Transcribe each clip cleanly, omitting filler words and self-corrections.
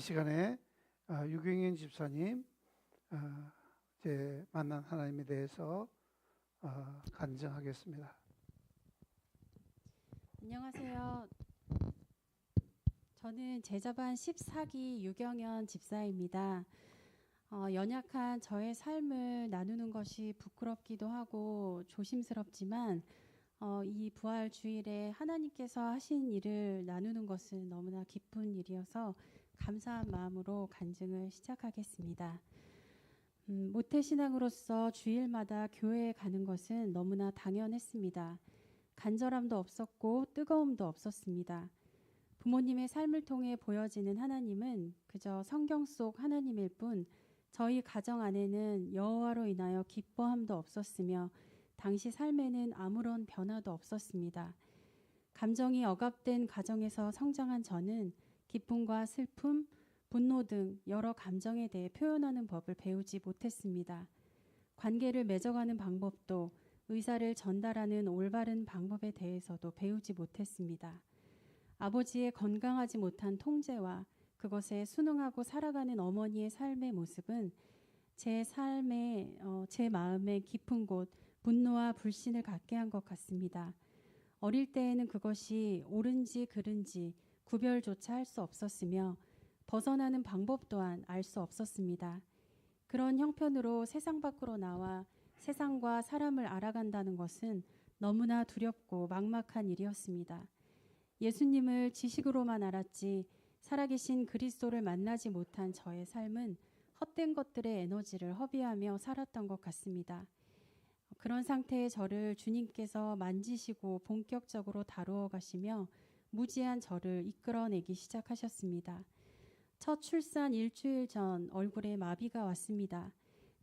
시간에 유경현 집사님 이제 만난 하나님에 대해서 간증하겠습니다. 안녕하세요. 저는 제자반 14기 유경현 집사입니다. 연약한 저의 삶을 나누는 것이 부끄럽기도 하고 조심스럽지만 이 부활 주일에 하나님께서 하신 일을 나누는 것은 너무나 기쁜 일이어서 감사한 마음으로 간증을 시작하겠습니다. 모태신앙으로서 주일마다 교회에 가는 것은 너무나 당연했습니다. 간절함도 없었고 뜨거움도 없었습니다. 부모님의 삶을 통해 보여지는 하나님은 그저 성경 속 하나님일 뿐 저희 가정 안에는 여호와로 인하여 기뻐함도 없었으며 당시 삶에는 아무런 변화도 없었습니다. 감정이 억압된 가정에서 성장한 저는 기쁨과 슬픔, 분노 등 여러 감정에 대해 표현하는 법을 배우지 못했습니다. 관계를 맺어가는 방법도 의사를 전달하는 올바른 방법에 대해서도 배우지 못했습니다. 아버지의 건강하지 못한 통제와 그것에 순응하고 살아가는 어머니의 삶의 모습은 제 마음의 깊은 곳 분노와 불신을 갖게 한 것 같습니다. 어릴 때에는 그것이 옳은지 그른지 구별조차 할 수 없었으며 벗어나는 방법 또한 알 수 없었습니다. 그런 형편으로 세상 밖으로 나와 세상과 사람을 알아간다는 것은 너무나 두렵고 막막한 일이었습니다. 예수님을 지식으로만 알았지 살아계신 그리스도를 만나지 못한 저의 삶은 헛된 것들의 에너지를 허비하며 살았던 것 같습니다. 그런 상태의 저를 주님께서 만지시고 본격적으로 다루어 가시며 무지한 저를 이끌어내기 시작하셨습니다. 첫 출산 일주일 전 얼굴에 마비가 왔습니다.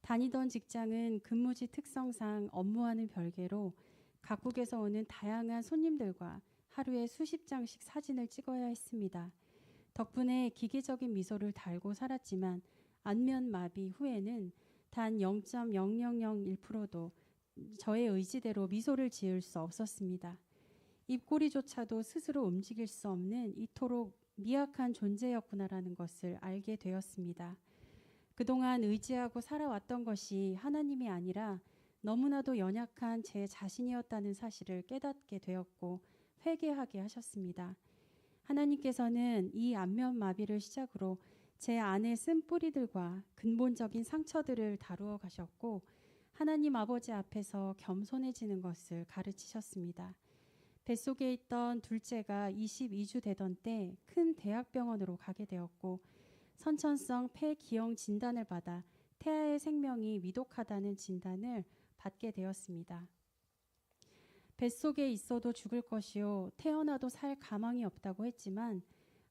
다니던 직장은 근무지 특성상 업무와는 별개로 각국에서 오는 다양한 손님들과 하루에 수십 장씩 사진을 찍어야 했습니다. 덕분에 기계적인 미소를 달고 살았지만 안면 마비 후에는 단 0.0001%도 저의 의지대로 미소를 지을 수 없었습니다. 입꼬리조차도 스스로 움직일 수 없는 이토록 미약한 존재였구나라는 것을 알게 되었습니다. 그동안 의지하고 살아왔던 것이 하나님이 아니라 너무나도 연약한 제 자신이었다는 사실을 깨닫게 되었고 회개하게 하셨습니다. 하나님께서는 이 안면마비를 시작으로 제 안의 쓴뿌리들과 근본적인 상처들을 다루어 가셨고 하나님 아버지 앞에서 겸손해지는 것을 가르치셨습니다. 뱃속에 있던 둘째가 22주 되던 때 큰 대학병원으로 가게 되었고 선천성 폐기형 진단을 받아 태아의 생명이 위독하다는 진단을 받게 되었습니다. 뱃속에 있어도 죽을 것이요 태어나도 살 가망이 없다고 했지만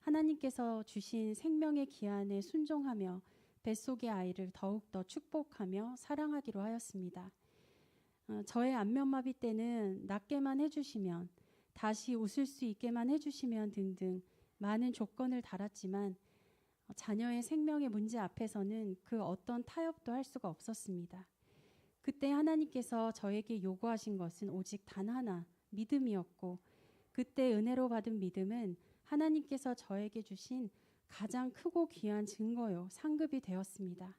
하나님께서 주신 생명의 기한에 순종하며 뱃속의 아이를 더욱더 축복하며 사랑하기로 하였습니다. 저의 안면마비 때는 낫게만 해주시면 다시 웃을 수 있게만 해주시면 등등 많은 조건을 달았지만 자녀의 생명의 문제 앞에서는 그 어떤 타협도 할 수가 없었습니다. 그때 하나님께서 저에게 요구하신 것은 오직 단 하나, 믿음이었고 그때 은혜로 받은 믿음은 하나님께서 저에게 주신 가장 크고 귀한 증거요, 상급이 되었습니다.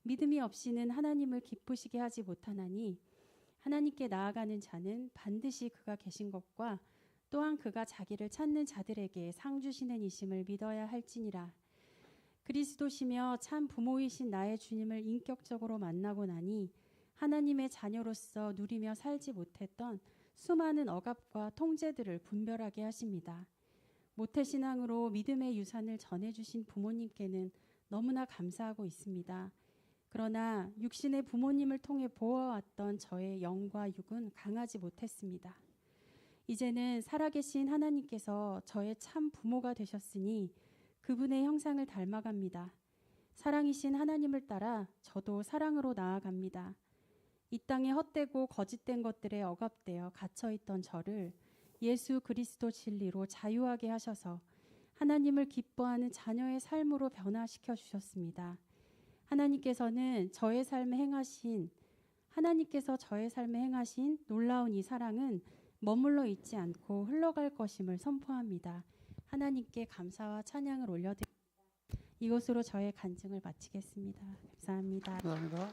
믿음이 없이는 하나님을 기쁘시게 하지 못하나니 하나님께 나아가는 자는 반드시 그가 계신 것과 또한 그가 자기를 찾는 자들에게 상 주시는 이심을 믿어야 할지니라. 그리스도시며 참 부모이신 나의 주님을 인격적으로 만나고 나니 하나님의 자녀로서 누리며 살지 못했던 수많은 억압과 통제들을 분별하게 하십니다. 모태신앙으로 믿음의 유산을 전해주신 부모님께는 너무나 감사하고 있습니다. 그러나 육신의 부모님을 통해 보아왔던 저의 영과 육은 강하지 못했습니다. 이제는 살아계신 하나님께서 저의 참 부모가 되셨으니 그분의 형상을 닮아갑니다. 사랑이신 하나님을 따라 저도 사랑으로 나아갑니다. 이 땅에 헛되고 거짓된 것들에 억압되어 갇혀있던 저를 예수 그리스도 진리로 자유하게 하셔서 하나님을 기뻐하는 자녀의 삶으로 변화시켜 주셨습니다. 하나님께서 저의 삶에 행하신 놀라운 이 사랑은 머물러 있지 않고 흘러갈 것임을 선포합니다. 하나님께 감사와 찬양을 올려드립니다. 이것으로 저의 간증을 마치겠습니다. 감사합니다. 감사합니다.